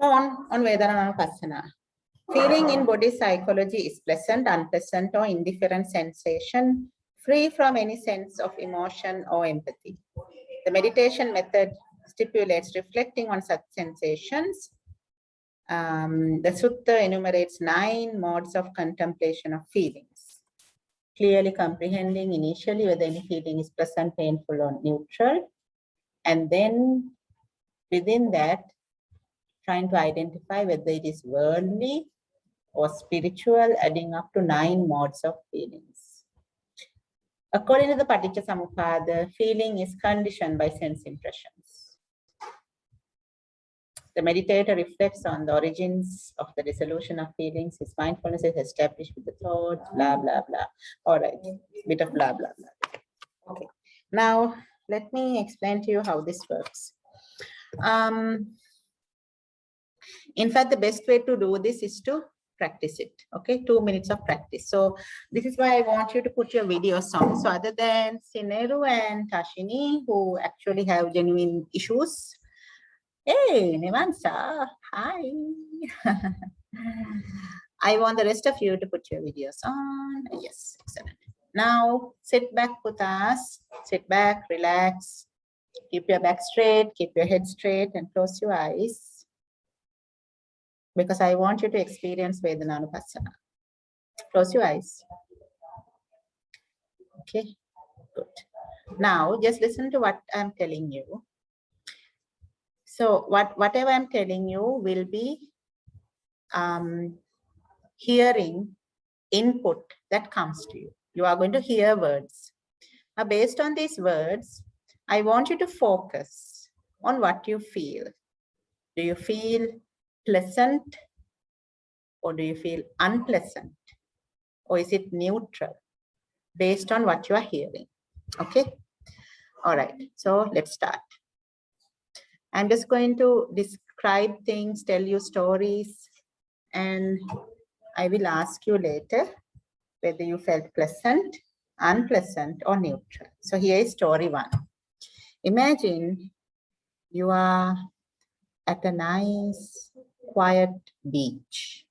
on Vedana. Feeling in body psychology is pleasant, unpleasant, or indifferent sensation, free from any sense of emotion or empathy. The meditation method stipulates reflecting on such sensations. The Sutta enumerates 9 modes of contemplation of feelings, clearly comprehending initially whether any feeling is pleasant, painful, or neutral, and then within that, trying to identify whether it is worldly or spiritual, adding up to 9 modes of feelings. According to the Paticca feeling is conditioned by sense impressions. The meditator reflects on the origins of the resolution of feelings. His mindfulness is established with the thoughts, blah, blah, blah. All right, bit of blah, blah, blah. Okay, now let me explain to you how this works. In fact, the best way to do this is to practice it. Okay, 2 minutes of practice. So this is why I want you to put your videos on. So other than Sineru and Tashini, who actually have genuine issues. Hey, Nivansa, hi. I want the rest of you to put your videos on. Yes, excellent. Now sit back with us. Sit back, relax. Keep your back straight, keep your head straight, and close your eyes, because I want you to experience Vedana. Close your eyes. Okay, good. Now just listen to what I'm telling you. So whatever I'm telling you will be hearing input that comes to you. You are going to hear words. Now, based on these words, I want you to focus on what you feel. Do you feel pleasant, or do you feel unpleasant, or is it neutral, based on what you are hearing? Okay. All right. So let's start. I'm just going to describe things, tell you stories, and I will ask you later whether you felt pleasant, unpleasant, or neutral. So here is story 1. Imagine you are at a nice, quiet beach,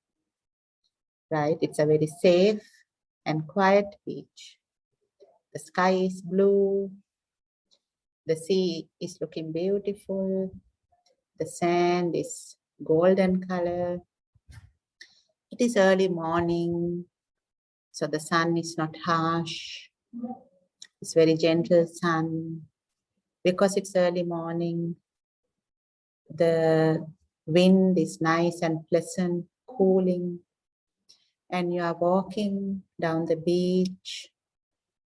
right? It's a very safe and quiet beach. The sky is blue. The sea is looking beautiful. The sand is golden color. It is early morning, so the sun is not harsh. It's very gentle sun. Because it's early morning, the wind is nice and pleasant, cooling. And you are walking down the beach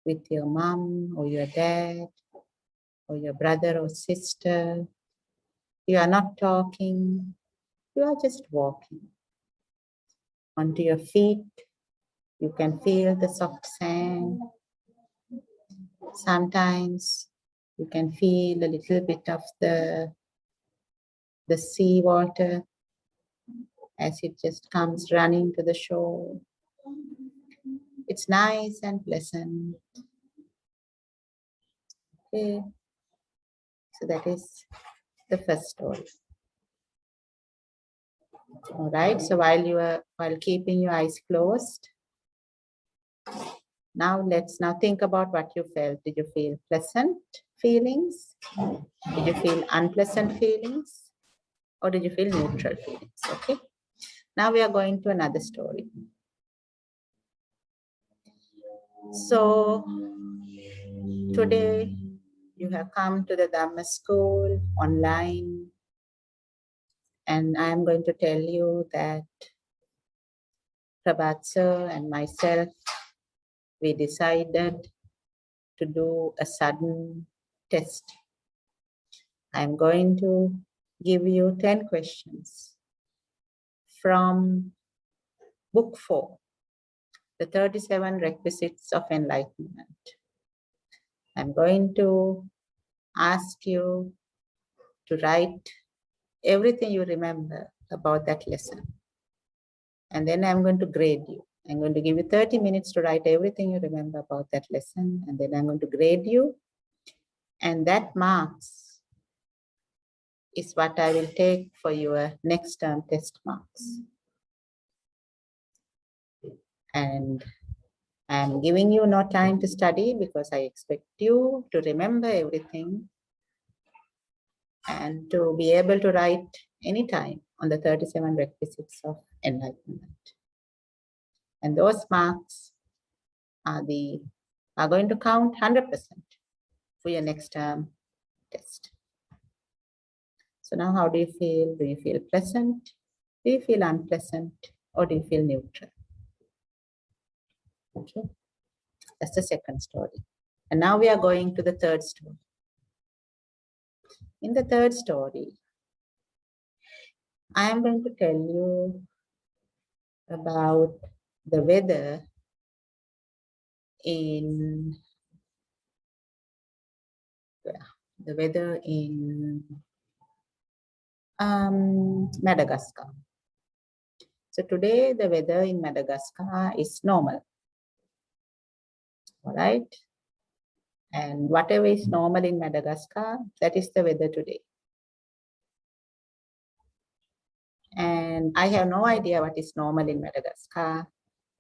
with your mom or your dad or your brother or sister. You are not talking, you are just walking. Onto your feet, you can feel the soft sand. Sometimes you can feel a little bit of the sea water as it just comes running to the shore. It's nice and pleasant. Okay, so that is the first story. All right, so while keeping your eyes closed, now let's think about what you felt. Did you feel pleasant feelings? Did you feel unpleasant feelings? Or did you feel neutral feelings? Okay, now we are going to another story. So today you have come to the Dhamma school online, and I am going to tell you that Prabhat sir and myself, we decided to do a sudden test. I'm going to give you 10 questions from Book 4, the 37 requisites of enlightenment. I'm going to ask you to write everything you remember about that lesson. And then I'm going to grade you. I'm going to give you 30 minutes to write everything you remember about that lesson. And then I'm going to grade you. And that marks is what I will take for your next term test marks. And I'm giving you no time to study because I expect you to remember everything and to be able to write anytime on the 37 requisites of enlightenment. And those marks are going to count 100% for your next term test. So now how do you feel? Do you feel pleasant? Do you feel unpleasant? Or do you feel neutral? Okay, that's the second story. And now we are going to the third story. In the third story, I am going to tell you about the weather in Madagascar. So today the weather in Madagascar is normal. All right. And whatever is normal in Madagascar, that is the weather today. And I have no idea what is normal in Madagascar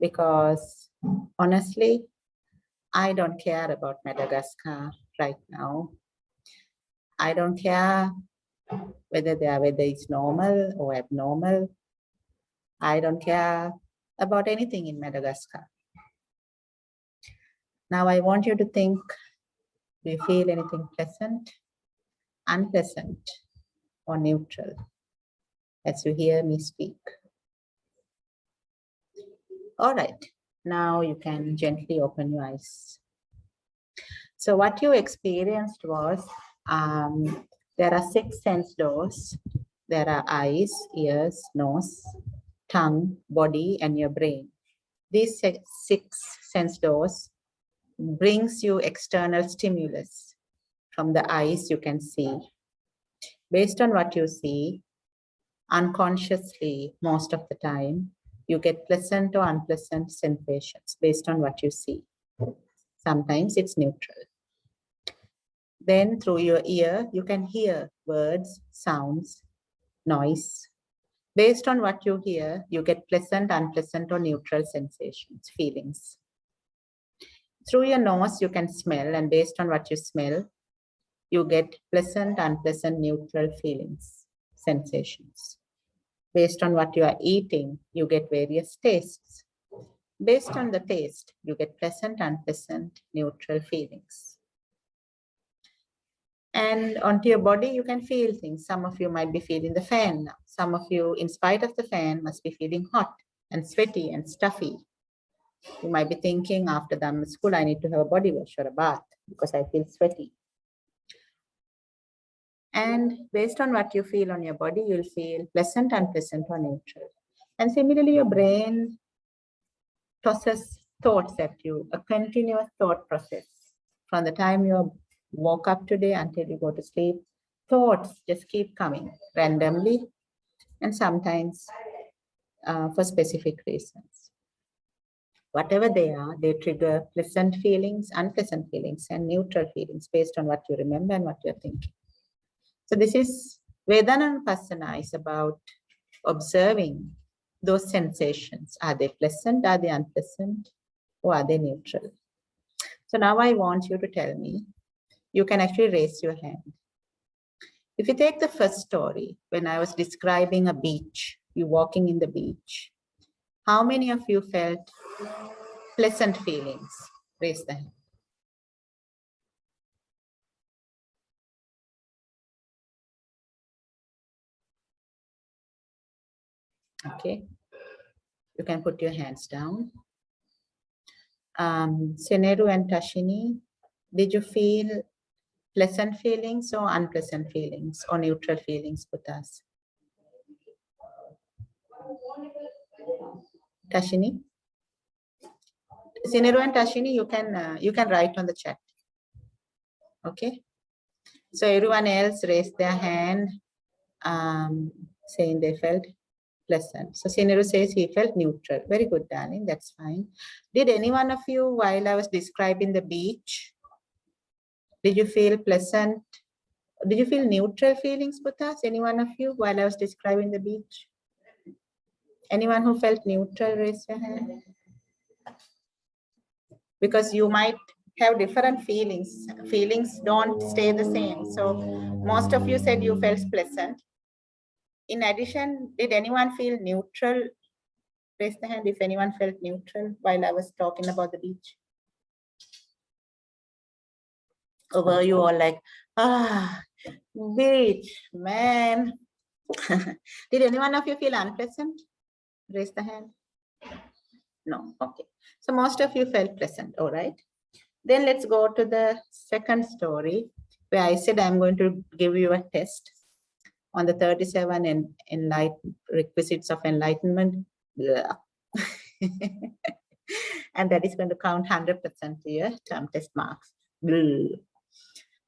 because honestly, I don't care about Madagascar right now. I don't care whether their weather is normal or abnormal. I don't care about anything in Madagascar. Now I want you to think, do you feel anything pleasant, unpleasant, or neutral as you hear me speak? All right, now you can gently open your eyes. So what you experienced was, there are 6 sense doors. There are eyes, ears, nose, tongue, body, and your brain. These 6 sense doors brings you external stimulus. From the eyes, you can see. Based on what you see, unconsciously, most of the time, you get pleasant or unpleasant sensations based on what you see. Sometimes it's neutral. Then through your ear, you can hear words, sounds, noise. Based on what you hear, you get pleasant, unpleasant, or neutral sensations, feelings. Through your nose, you can smell, and based on what you smell, you get pleasant, unpleasant, neutral feelings, sensations. Based on what you are eating, you get various tastes. Based on the taste, you get pleasant, unpleasant, neutral feelings. And onto your body, you can feel things. Some of you might be feeling the fan now. Some of you, in spite of the fan, must be feeling hot and sweaty and stuffy. You might be thinking after the school, I need to have a body wash or a bath because I feel sweaty. And based on what you feel on your body, you'll feel pleasant, unpleasant, or neutral. And similarly, your brain tosses thoughts at you, a continuous thought process. From the time you woke up today until you go to sleep, thoughts just keep coming randomly and sometimes for specific reasons. Whatever they are, they trigger pleasant feelings, unpleasant feelings, and neutral feelings based on what you remember and what you're thinking. So this is Vedana is about observing those sensations. Are they pleasant? Are they unpleasant? Or are they neutral? So now I want you to tell me, you can actually raise your hand. If you take the first story, when I was describing a beach, you walking in the beach, how many of you felt pleasant feelings? Raise the hand. Okay, you can put your hands down. Seneru and Tashini, did you feel pleasant feelings or unpleasant feelings or neutral feelings with us? Tashini? Seneru and Tashini, you can write on the chat. Okay. So everyone else raised their hand, saying they felt pleasant. So Seneru says he felt neutral. Very good, darling. That's fine. Did any one of you, while I was describing the beach, did you feel pleasant Did you feel neutral feelings, Putas? Any one of you while I was describing the beach? Anyone who felt neutral, raise your hand. Because you might have different feelings. Feelings don't stay the same. So most of you said you felt pleasant. In addition, did anyone feel neutral? Raise the hand if anyone felt neutral while I was talking about the beach. Or were you all like, beach, man. Did anyone of you feel unpleasant? Raise the hand. No, okay. So most of you felt pleasant, all right. Then let's go to the second story where I said I'm going to give you a test on the 37 requisites of enlightenment. And that is going to count 100% to your term test marks.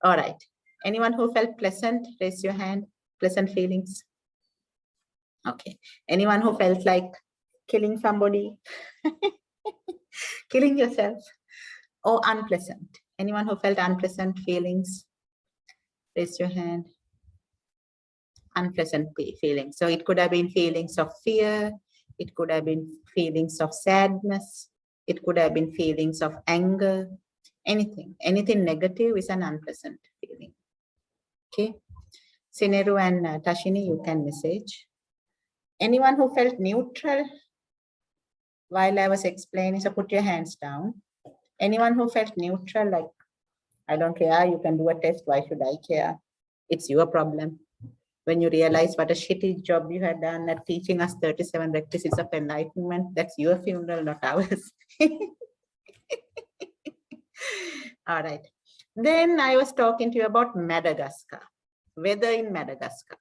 All right. Anyone who felt pleasant, raise your hand. Pleasant feelings. Okay. Anyone who felt like killing somebody, killing yourself, or unpleasant? Anyone who felt unpleasant feelings, raise your hand. Unpleasant feelings. So it could have been feelings of fear. It could have been feelings of sadness. It could have been feelings of anger. Anything negative is an unpleasant feeling. Okay. Sineru and Tashini, you can message. Anyone who felt neutral while I was explaining, so put your hands down. Anyone who felt neutral, like, I don't care, you can do a test, why should I care? It's your problem. When you realize what a shitty job you had done at teaching us 37 requisites of enlightenment, that's your funeral, not ours. All right. Then I was talking to you about Madagascar, weather in Madagascar.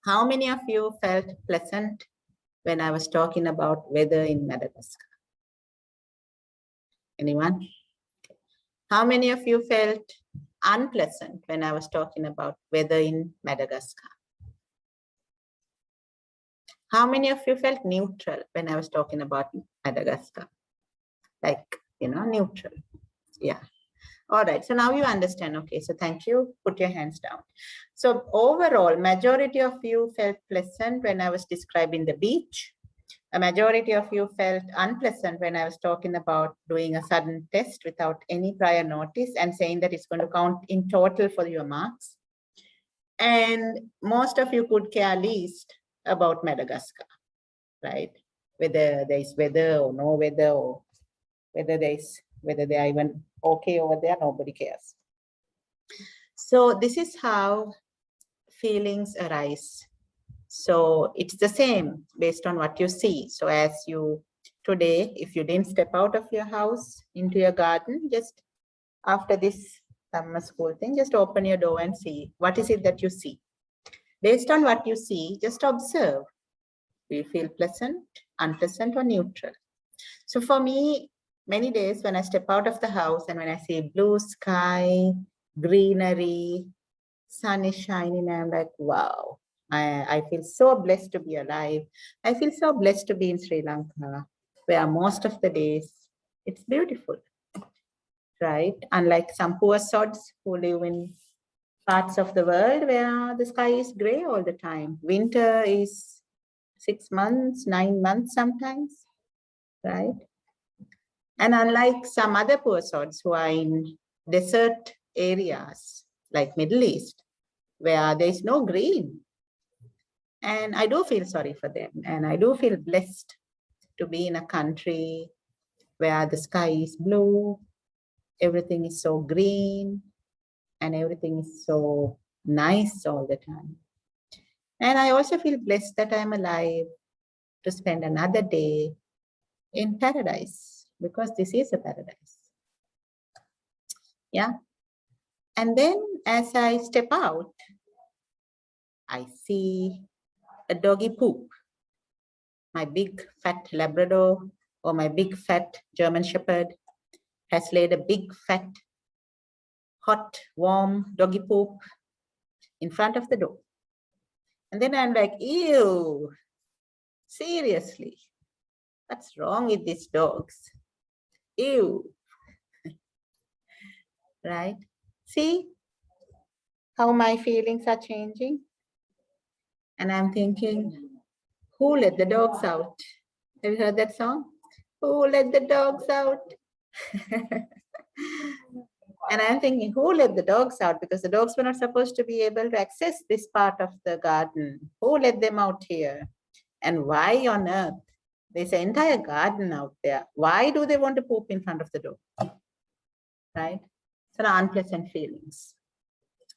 How many of you felt pleasant when I was talking about weather in Madagascar? Anyone? How many of you felt unpleasant when I was talking about weather in Madagascar? How many of you felt neutral when I was talking about Madagascar? Like, neutral. Yeah. All right. So now you understand. Okay. So thank you. Put your hands down. So overall, majority of you felt pleasant when I was describing the beach. A majority of you felt unpleasant when I was talking about doing a sudden test without any prior notice and saying that it's going to count in total for your marks. And most of you could care least about Madagascar, right? Whether there is weather or no weather, or whether they are even okay over there, nobody cares. So this is how feelings arise. So it's the same based on what you see. So as you today, if you didn't step out of your house into your garden, just after this summer school thing, just open your door and see what is it that you see. Based on what you see, just observe. Do you feel pleasant, unpleasant, or neutral? So for me, many days when I step out of the house and when I see blue sky, greenery, sun is shining, I'm like, wow, I feel so blessed to be alive. I feel so blessed to be in Sri Lanka, where most of the days it's beautiful, right? Unlike some poor sods who live in parts of the world where the sky is gray all the time. Winter is 6 months, 9 months sometimes, right? And unlike some other poor sods who are in desert areas like Middle East, where there is no green. And I do feel sorry for them. And I do feel blessed to be in a country where the sky is blue, everything is so green, and everything is so nice all the time. And I also feel blessed that I'm alive to spend another day in paradise, because this is a paradise. Yeah. And then as I step out, I see a doggy poop. My big fat Labrador or my big fat German Shepherd has laid a big fat, hot, warm doggy poop in front of the door. And then I'm like, ew, seriously, what's wrong with these dogs? Ew. Right? See how my feelings are changing. And I'm thinking, who let the dogs out? Have you heard that song? Who let the dogs out? And I'm thinking, who let the dogs out? Because the dogs were not supposed to be able to access this part of the garden. Who let them out here? And why on earth? There's an entire garden out there. Why do they want to poop in front of the door? Right? So the unpleasant feelings.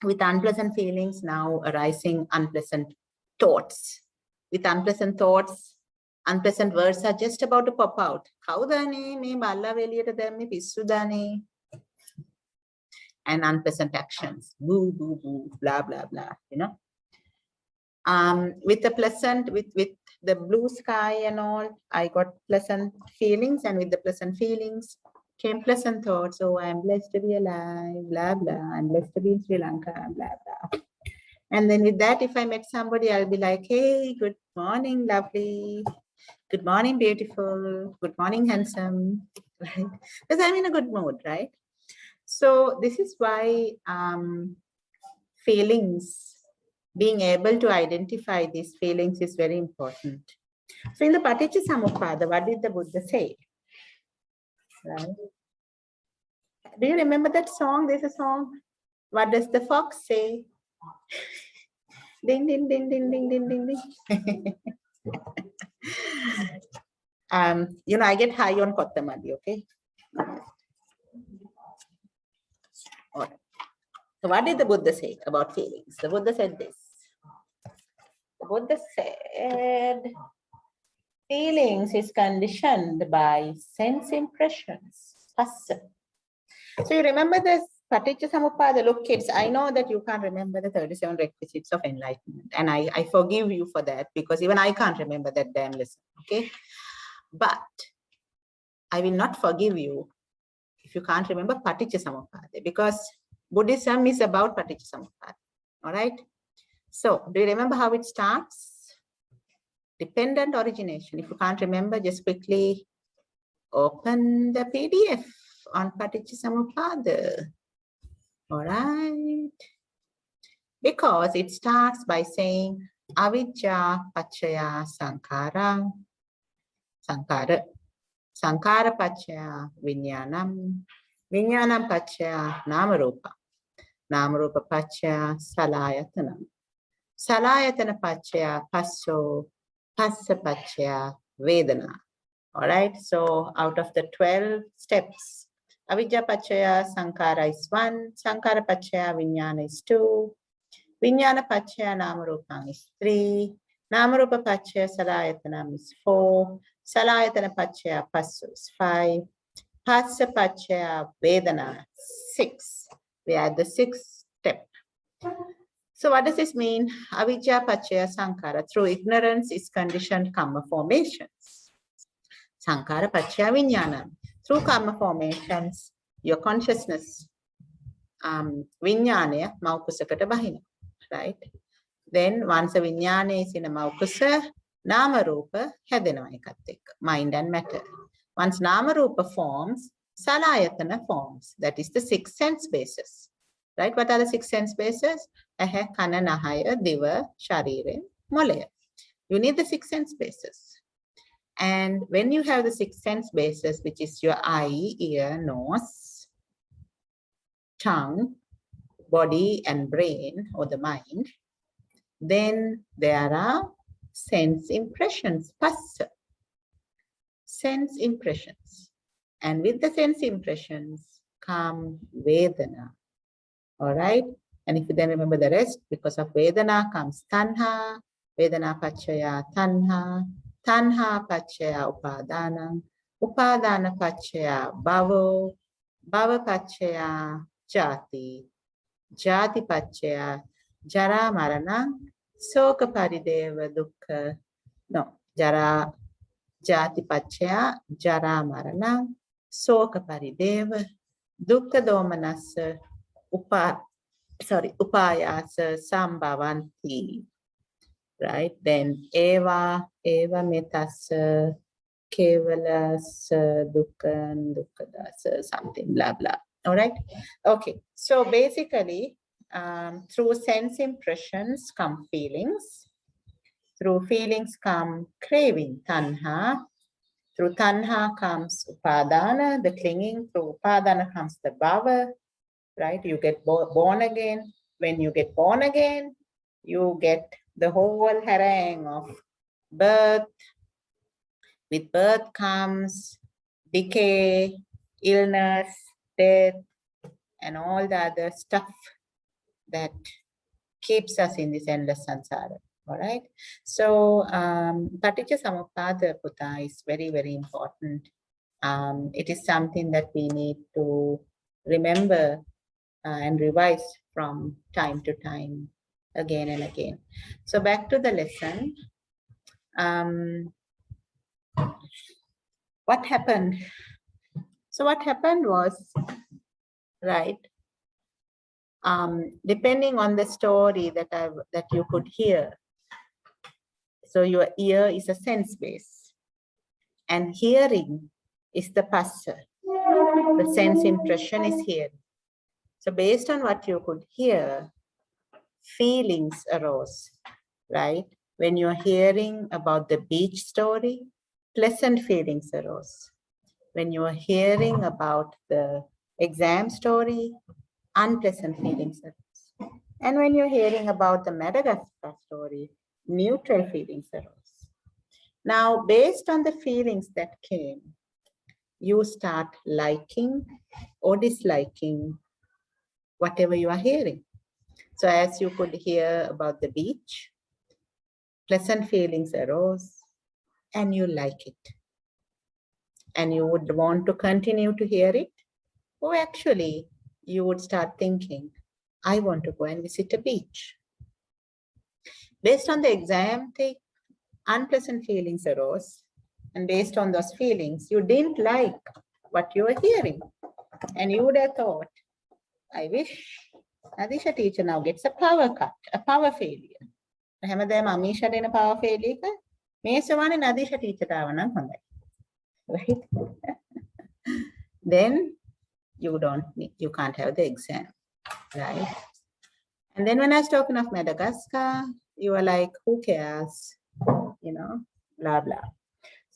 With unpleasant feelings now arising unpleasant thoughts. With unpleasant thoughts, unpleasant words are just about to pop out. And unpleasant actions. Boo, boo, boo, blah, blah, blah, you know. With the pleasant, with the blue sky and all, I got pleasant feelings, and with the pleasant feelings came pleasant thoughts. Oh, I'm blessed to be alive, blah, blah. I'm blessed to be in Sri Lanka, blah, blah. And then with that, if I met somebody, I'll be like, hey, good morning, lovely. Good morning, beautiful. Good morning, handsome. Right? Because I'm in a good mood, right? So this is why feelings, being able to identify these feelings is very important. So in the Paticcasamuppada, what did the Buddha say? Right? Do you remember that song? There's a song. What does the fox say? Ding, ding, ding, ding, ding, ding, ding, ding. You know, I get high on Kottamadi, okay? All right. So what did the Buddha say about feelings? The Buddha said this. The Buddha said, feelings is conditioned by sense impressions. Phassa. So you remember this Paticcasamuppada? Look, kids, I know that you can't remember the 37 requisites of enlightenment. And I forgive you for that, because even I can't remember that damn lesson, okay? But I will not forgive you if you can't remember Paticcasamuppada, because Buddhism is about Paticcasamuppada, all right? So do you remember how it starts? Dependent origination. If you can't remember, just quickly open the PDF on Paticcasamuppada. All right. Because it starts by saying avijja paccaya sankhara, sankhara, sankhara paccaya viññānam, viññānam paccaya namarupa, namarupa paccaya salayatanam, salayatana paccaya passo, passa paccaya vedana. All right, so out of the 12 steps, avijja paccaya sankhara is 1, sankhara paccaya viññāna is 2, viññāna paccaya namarupam is 3, namarupa paccaya salayatanam is 4, salayatana paccaya passo is 5, passa paccaya vedana 6. We are at the 6th step. So what does this mean? Avijja paccaya sankhara. Through ignorance is conditioned karma formations. Sankhara paccaya viññānam. Through karma formations, your consciousness, viññānaya maukusakata bahina, right? Then once a viññāna is in a maukusa, nama rupa hadenawa ekath ekka, mind and matter. Once nama rupa forms, salayatana forms. That is the 6 sense bases, right? What are the 6 sense bases? Aha, kana, nahaya, diva, sharire, molaya. You need the 6 sense bases. And when you have the 6 sense bases, which is your eye, ear, nose, tongue, body, and brain, or the mind, then there are sense impressions, phassa, sense impressions. And with the sense impressions come Vedana, all right? And if you then remember the rest, because of Vedana comes Tanha, Vedana paccaya Tanha, Tanha paccaya Upadana, Upadana paccaya Bhavo, Bhava paccaya Jati, Jati paccaya Jara Marana, Soka parideva dukkha, no, Jara, Jati paccaya Jara Marana, Soka parideva, dukkha domanassa, upayasa sambhavanti, right? Then eva metassa, kevalasa dukkhan dukkadasa, something blah blah. All right. Okay. So basically, through sense impressions come feelings. Through feelings come craving, tanha. Through tanha comes upadana, the clinging. Through upadana comes the bhava, right? You get born again. When you get born again, you get the whole harangue of birth. With birth comes decay, illness, death, and all the other stuff that keeps us in this endless samsara. All right. So, Paticca Samuppada Putta is very, very important. It is something that we need to remember and revise from time to time, again and again. So, back to the lesson. What happened? So, what happened was, right? Depending on the story that you could hear. So your ear is a sense base, and hearing is the passa. The sense impression is hearing. So based on what you could hear, feelings arose, right? When you're hearing about the beach story, pleasant feelings arose. When you're hearing about the exam story, unpleasant feelings arose. And when you're hearing about the Madagascar story, neutral feelings arose. Now, based on the feelings that came, you start liking or disliking whatever you are hearing. So as you could hear about the beach, pleasant feelings arose and you like it. And you would want to continue to hear it. Or actually, you would start thinking, I want to go and visit a beach. Based on the exam, the unpleasant feelings arose. And based on those feelings, you didn't like what you were hearing. And you would have thought, I wish Adisha teacher now gets a power cut, a power failure. හැමදාම අමීෂා දෙන power failure එක මේ සමානේ Nadeesha teacher ට ආව නම් හොඳයි. Right? Then you can't have the exam, right? And then when I was talking of Madagascar, you were like, who cares? You know, blah, blah.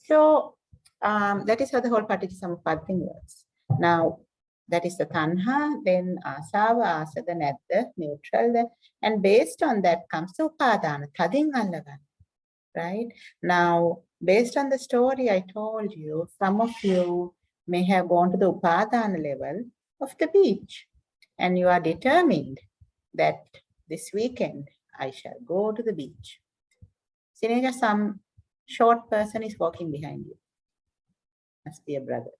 So that is how the whole Paticca Samuppada thing works. Now, that is the tanha, then asava, asada, nadda, neutral. And based on that comes the upadana, tadin allagan, right? Now, based on the story I told you, some of you may have gone to the upadana level of the beach. And you are determined that this weekend I shall go to the beach. Sineja, some short person is walking behind you. Must be a brother.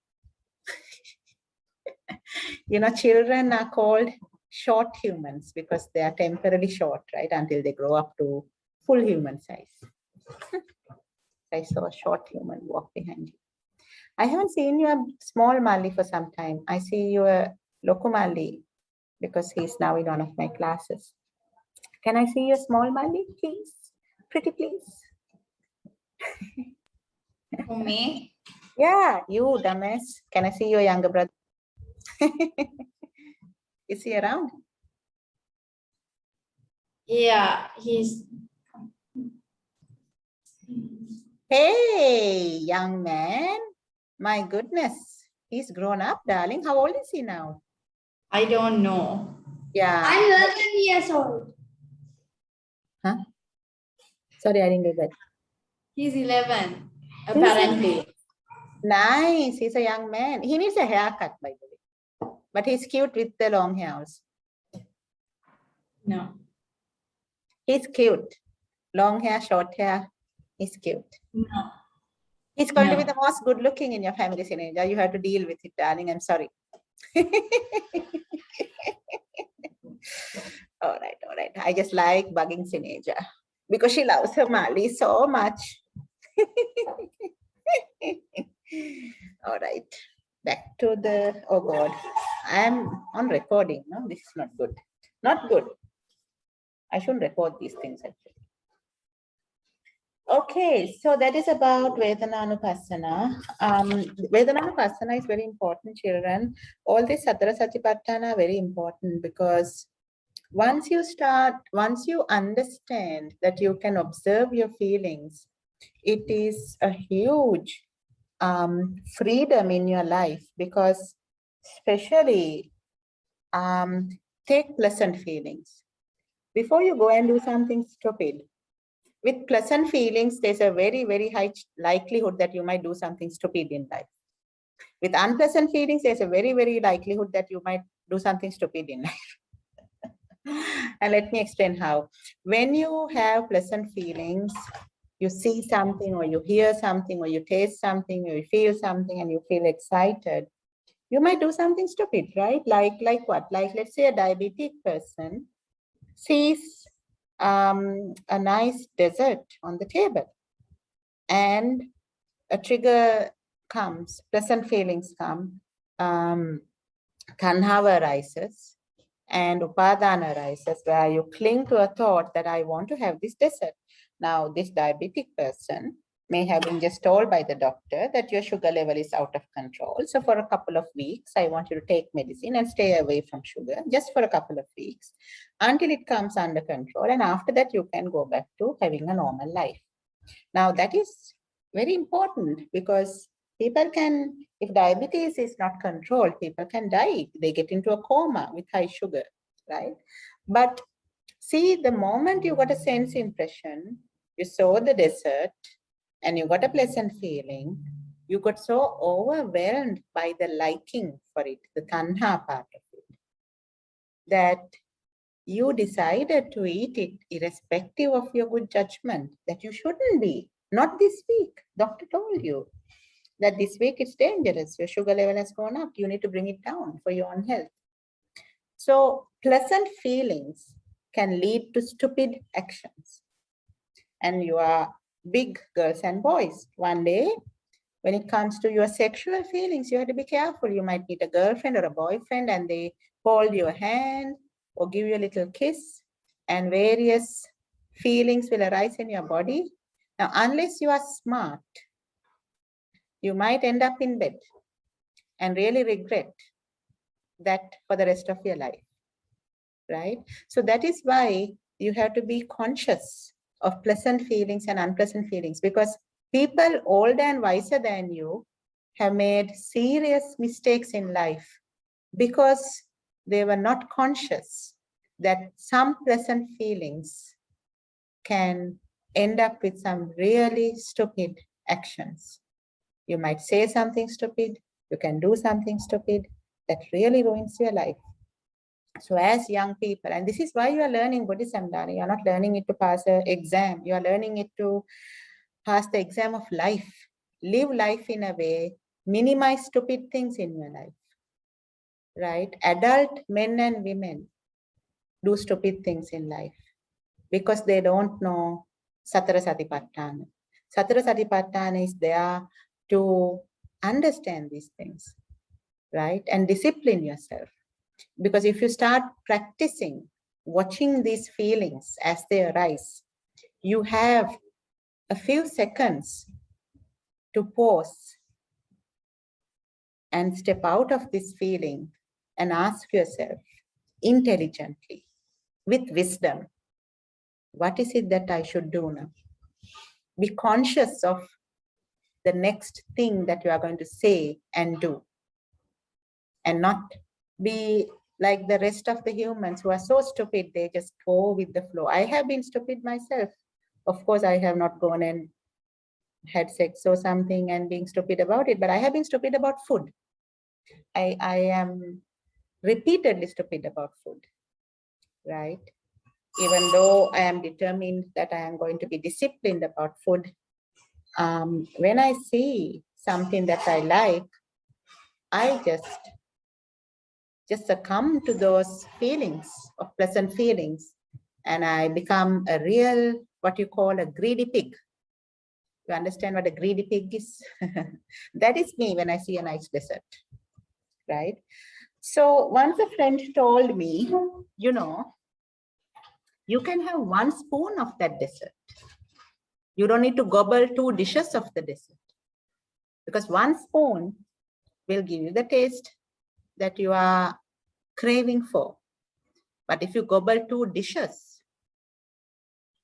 You know, children are called short humans because they are temporarily short, right? Until they grow up to full human size. I saw a short human walk behind you. I haven't seen you a small Mali for some time. I see you a Loku Mali because he's now in one of my classes. Can I see you a small Mali, please? Pretty please. For me? Yeah, you dumbass. Can I see your younger brother? Is he around? Yeah, he's... Hey, young man. My goodness. He's grown up, darling. How old is he now? I don't know. Yeah. I'm 11 years old. Huh? Sorry, I didn't get that. He's 11, apparently. Nice. He's a young man. He needs a haircut, by the way. But he's cute with the long hairs. No. He's cute. Long hair, short hair. He's cute. No. He's going to be the most good looking in your family, Sineja. You have to deal with it, darling. I'm sorry. All right, all right. I just like bugging Sineja because she loves her Mali so much. All right. Back to the, oh God, I'm on recording. No, this is not good. Not good. I shouldn't record these things actually. Okay, so that is about Vedananupassana. Vedananupassana is very important, children. All these Satara Satipatthana are very important because once you understand that you can observe your feelings, it is a huge freedom in your life, because especially take pleasant feelings. Before you go and do something stupid, with pleasant feelings, there's a very, very high likelihood that you might do something stupid in life. With unpleasant feelings, there's a very, very likelihood that you might do something stupid in life. And let me explain how. When you have pleasant feelings, you see something or you hear something or you taste something or you feel something and you feel excited, you might do something stupid, right? Like what? Like, let's say a diabetic person sees a nice dessert on the table and a trigger comes, pleasant feelings come, tanhava arises and upadana arises, where you cling to a thought that I want to have this dessert. Now, this diabetic person may have been just told by the doctor that your sugar level is out of control. So for a couple of weeks, I want you to take medicine and stay away from sugar just for a couple of weeks until it comes under control. And after that, you can go back to having a normal life. Now, that is very important, because people can, if diabetes is not controlled, people can die. They get into a coma with high sugar, right? But see, the moment you got a sense impression, you saw the dessert and you got a pleasant feeling, you got so overwhelmed by the liking for it, the tanha part of it, that you decided to eat it irrespective of your good judgment, that you shouldn't be. Not this week. Doctor told you that this week it's dangerous. Your sugar level has gone up. You need to bring it down for your own health. So pleasant feelings can lead to stupid actions. And you are big girls and boys. One day, when it comes to your sexual feelings, you have to be careful. You might meet a girlfriend or a boyfriend and they hold your hand or give you a little kiss, and various feelings will arise in your body. Now, unless you are smart, you might end up in bed and really regret that for the rest of your life, right? So that is why you have to be conscious of pleasant feelings and unpleasant feelings, because people older and wiser than you have made serious mistakes in life because they were not conscious that some pleasant feelings can end up with some really stupid actions. You might say something stupid, you can do something stupid that really ruins your life. So as young people, and this is why you are learning Bodhisamdana, you are not learning it to pass an exam, you are learning it to pass the exam of life. Live life in a way, minimize stupid things in your life, right? Adult men and women do stupid things in life because they don't know Satipatthana. Satipatthana is there to understand these things, right? And discipline yourself. Because if you start practicing watching these feelings as they arise, you have a few seconds to pause and step out of this feeling and ask yourself intelligently, with wisdom, what is it that I should do now? Be conscious of the next thing that you are going to say and do, and not be like the rest of the humans who are so stupid, they just go with the flow. I have been stupid myself. Of course, I have not gone and had sex or something and being stupid about it, but I have been stupid about food. I am repeatedly stupid about food, right? Even though I am determined that I am going to be disciplined about food, when I see something that I like, I just succumb to those feelings of pleasant feelings, and I become a real, what you call a greedy pig. You understand what a greedy pig is? That is me when I see a nice dessert, right? So once a friend told me, you know, you can have 1 spoon of that dessert. You don't need to gobble 2 dishes of the dessert, because 1 spoon will give you the taste that you are craving for. But if you gobble 2 dishes,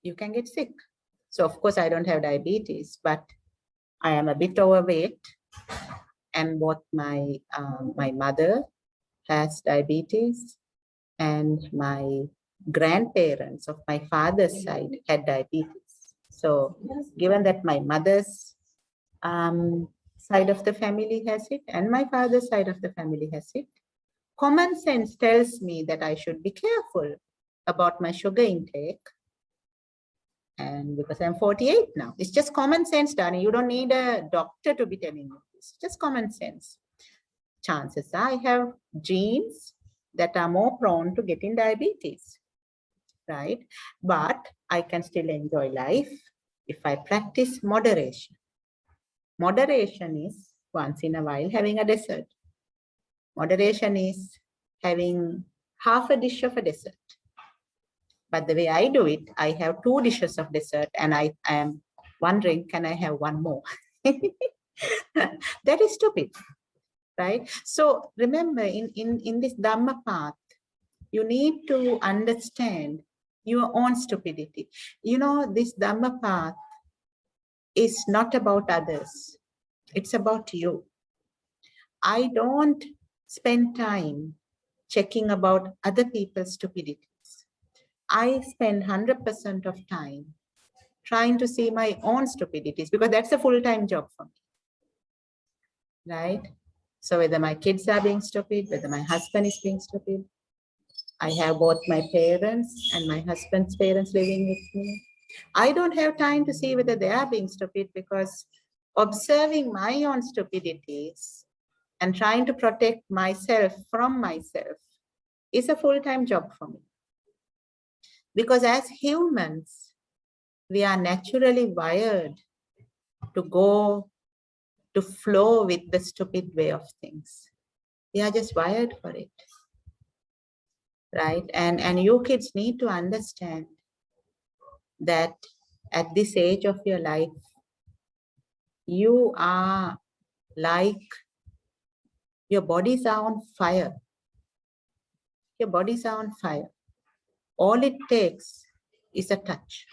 you can get sick. So of course I don't have diabetes, but I am a bit overweight, and both my mother has diabetes, and my grandparents of my father's side had diabetes. So given that my mother's side of the family has it and my father's side of the family has it, common sense tells me that I should be careful about my sugar intake. And because I'm 48 now, it's just common sense, darling. You don't need a doctor to be telling you this. Just common sense. Chances are I have genes that are more prone to getting diabetes, right? But I can still enjoy life if I practice moderation. Moderation is once in a while having a dessert. Moderation is having half a dish of a dessert. But the way I do it, I have 2 dishes of dessert, and I am wondering, can I have one more? That is stupid, right? So remember, in this Dhamma path, you need to understand your own stupidity. You know, this Dhamma path is not about others. It's about you. I don't spend time checking about other people's stupidities. I spend 100% of time trying to see my own stupidities, because that's a full-time job for me, right? So whether my kids are being stupid, whether my husband is being stupid, I have both my parents and my husband's parents living with me. I don't have time to see whether they are being stupid, because observing my own stupidities and trying to protect myself from myself is a full-time job for me. Because as humans, we are naturally wired to go to flow with the stupid way of things. We are just wired for it, right? And you kids need to understand that at this age of your life, you are like, your bodies are on fire. Your bodies are on fire. All it takes is a touch,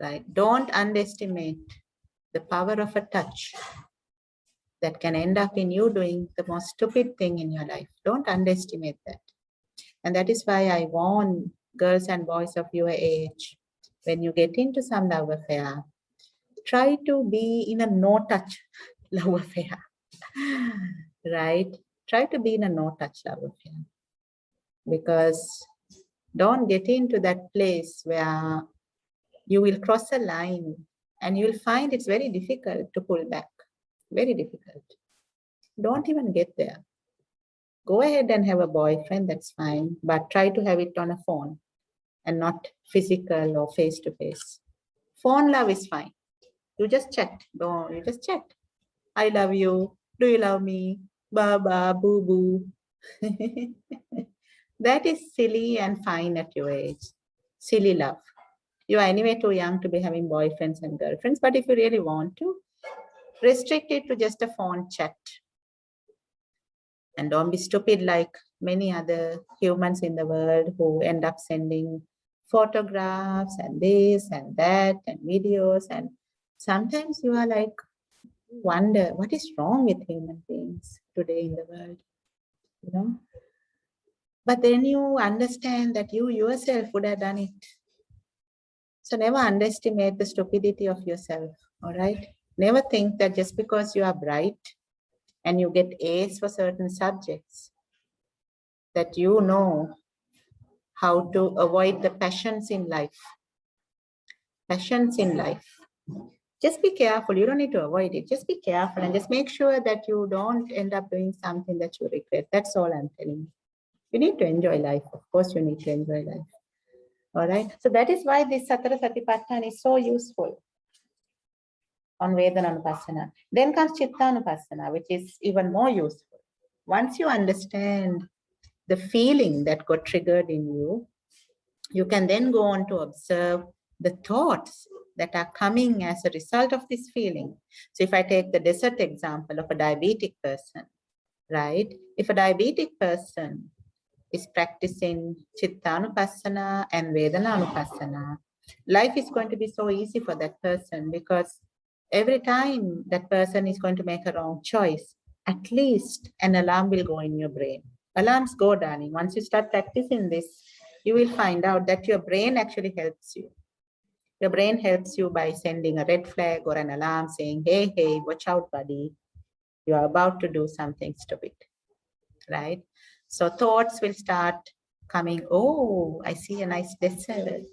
right? Don't underestimate the power of a touch that can end up in you doing the most stupid thing in your life. Don't underestimate that. And that is why I warn girls and boys of your age, when you get into some love affair, try to be in a no-touch love affair, right? Try to be in a no-touch love affair. Because don't get into that place where you will cross a line and you'll find it's very difficult to pull back. Very difficult. Don't even get there. Go ahead and have a boyfriend, that's fine, but try to have it on a phone and not physical or face-to-face. Phone love is fine. You just chat. You just chat. I love you. Do you love me? Baba, boo boo. That is silly and fine at your age. Silly love. You are anyway too young to be having boyfriends and girlfriends, but if you really want to, restrict it to just a phone chat. And don't be stupid like many other humans in the world who end up sending photographs and this and that and videos. And sometimes you are like, wonder what is wrong with human beings today in the world, you know? But then you understand that you yourself would have done it. So never underestimate the stupidity of yourself, all right? Never think that just because you are bright and you get A's for certain subjects, that you know how to avoid the passions in life. Passions in life. Just be careful. You don't need to avoid it. Just be careful and just make sure that you don't end up doing something that you regret. That's all I'm telling you. You need to enjoy life. Of course, you need to enjoy life. All right. So that is why this Satipatthana is so useful on Vedananupassana. Then comes Chittanupassana, which is even more useful. Once you understand the feeling that got triggered in you, you can then go on to observe the thoughts that are coming as a result of this feeling. So if I take the dessert example of a diabetic person, right? If a diabetic person is practicing Chittanupassana and Vedananupassana, life is going to be so easy for that person, because every time that person is going to make a wrong choice, at least an alarm will go in your brain. Alarms go, darling. Once you start practicing this, you will find out that your brain actually helps you. Your brain helps you by sending a red flag or an alarm saying, hey, hey, watch out, buddy. You are about to do something stupid, right? So thoughts will start coming. Oh, I see a nice dessert.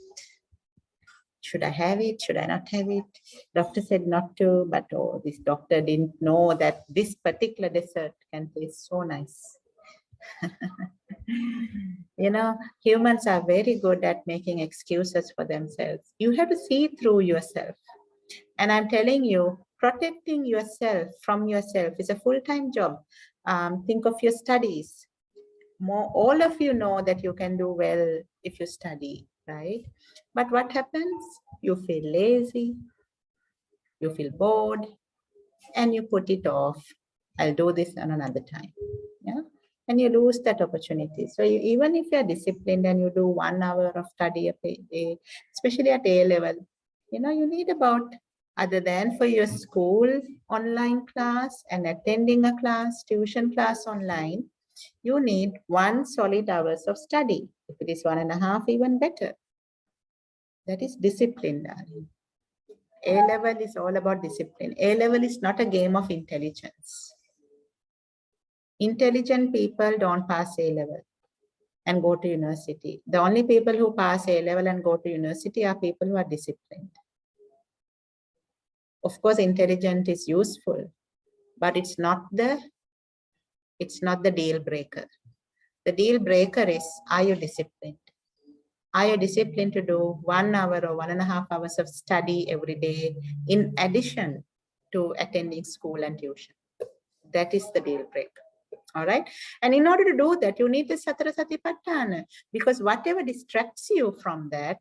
Should I have it? Should I not have it? Doctor said not to, but oh, this doctor didn't know that this particular dessert can taste so nice. You know, humans are very good at making excuses for themselves. You have to see through yourself. And I'm telling you, protecting yourself from yourself is a full-time job. Think of your studies. All of you know that you can do well if you study, right? But what happens? You feel lazy, you feel bored, and you put it off. I'll do this on another time. Yeah. And you lose that opportunity. So even if you're disciplined and you do 1 hour of study a day, especially at A level, you know, you need about, other than for your school online class and attending a class, tuition class online, you need 1 solid hours of study. If it is 1.5, even better. That is discipline, darling. A level is all about discipline. A level is not a game of intelligence. Intelligent people don't pass A level and go to university. The only people who pass A level and go to university are people who are disciplined. Of course, intelligence is useful, but it's not the deal breaker. The deal breaker is, are you disciplined? Are you disciplined to do 1 hour or 1.5 hours of study every day in addition to attending school and tuition? That is the deal breaker. All right. And in order to do that, you need the Satipatthana, because whatever distracts you from that,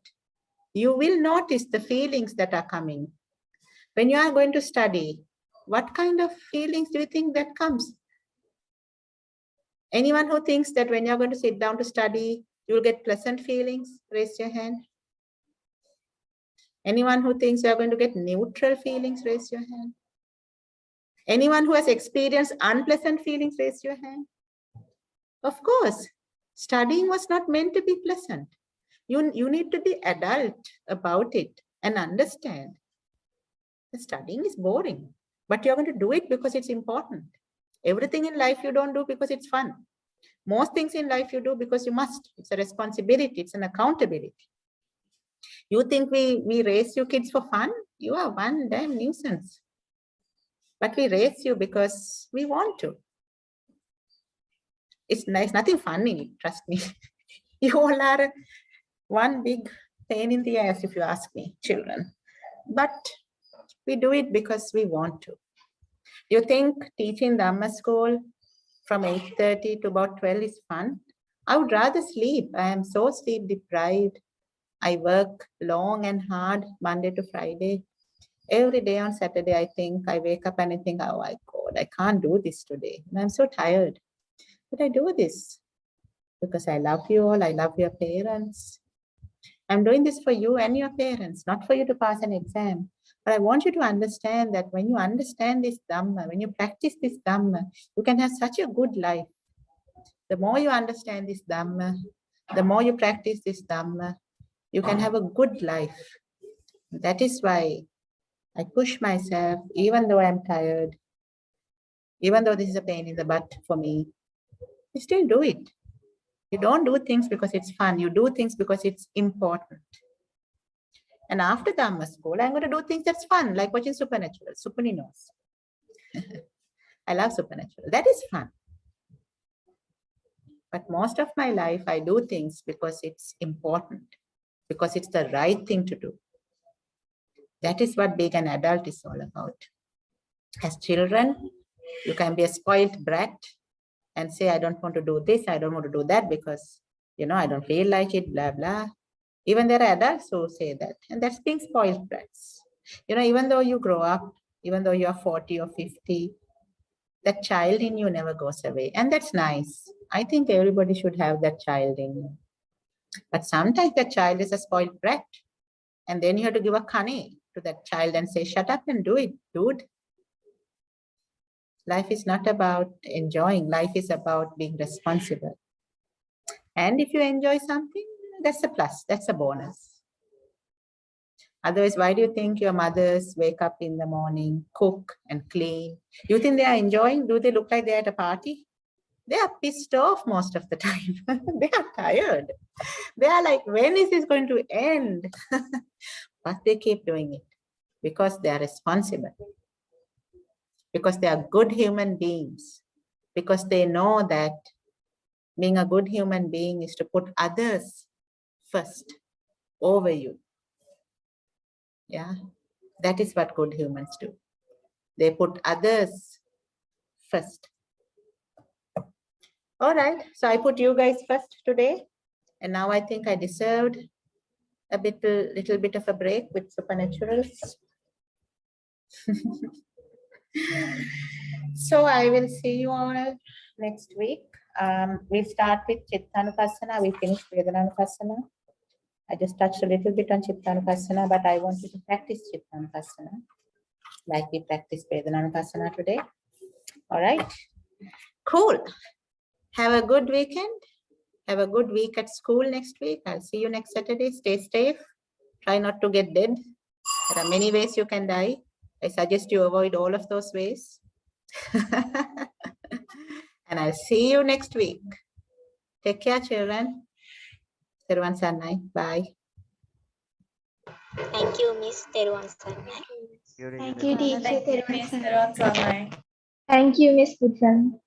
you will notice the feelings that are coming. When you are going to study, what kind of feelings do you think that comes? Anyone who thinks that when you're going to sit down to study, you will get pleasant feelings, raise your hand. Anyone who thinks you're going to get neutral feelings, raise your hand. Anyone who has experienced unpleasant feelings, raise your hand. Of course, studying was not meant to be pleasant. You need to be adult about it and understand. The studying is boring, but you're going to do it because it's important. Everything in life you don't do because it's fun. Most things in life you do because you must. It's a responsibility. It's an accountability. You think we raise you kids for fun? You are one damn nuisance. But we raise you because we want to. It's nice, nothing fun in it, trust me. You all are one big pain in the ass, if you ask me, children. But we do it because we want to. You think teaching Dhamma school from 8:30 to about 12 is fun? I would rather sleep. I am so sleep deprived. I work long and hard Monday to Friday. Every day on Saturday, I think I wake up and I think, oh my God, I can't do this today. And I'm so tired. But I do this because I love you all. I love your parents. I'm doing this for you and your parents, not for you to pass an exam. But I want you to understand that when you understand this Dhamma, when you practice this Dhamma, you can have such a good life. The more you understand this Dhamma, the more you practice this Dhamma, you can have a good life. That is why I push myself, even though I'm tired, even though this is a pain in the butt for me, I still do it. You don't do things because it's fun. You do things because it's important. And after Dhamma school, I'm going to do things that's fun, like watching Supernatural, Supani knows. I love Supernatural. That is fun. But most of my life, I do things because it's important, because it's the right thing to do. That is what being an adult is all about. As children, you can be a spoiled brat and say, I don't want to do this, I don't want to do that because, you know, I don't feel like it, blah, blah. Even there are adults who say that, and that's being spoiled brats. You know, even though you grow up, even though you're 40 or 50, That child in you never goes away. And that's nice. I think everybody should have that child in you. But sometimes that child is a spoiled brat. And then you have to give a kani to that child and say, shut up and do it, dude. Life is not about enjoying. Life is about being responsible. And if you enjoy something, that's a plus, that's a bonus. Otherwise, why do you think your mothers wake up in the morning, cook and clean? You think they are enjoying? Do they look like they're at a party? They are pissed off most of the time. They are tired. They are like, when is this going to end? But they keep doing it because they are responsible. Because they are good human beings. Because they know that being a good human being is to put others first over you. Yeah, that is what good humans do. They put others first. All right, so I put you guys first today. And now I think I deserved a little bit of a break with supernaturals. So I will see you all next week. We start with Chittanupassana. We finish Vedananupassana. I just touched a little bit on Chittanupassana, but I want you to practice Chittanupassana like we practice Vedananupassana today. All right, cool. Have a good weekend. Have a good week at school next week. I'll see you next Saturday. Stay safe. Try not to get dead. There are many ways you can die. I suggest you avoid all of those ways. And I'll see you next week. Take care, children. Teruvan Sannai. Bye. Thank you, Miss Teruvan Sannai. Thank you, teacher. Thank you, Miss Teruvan Sannai. Thank you, Miss Putran.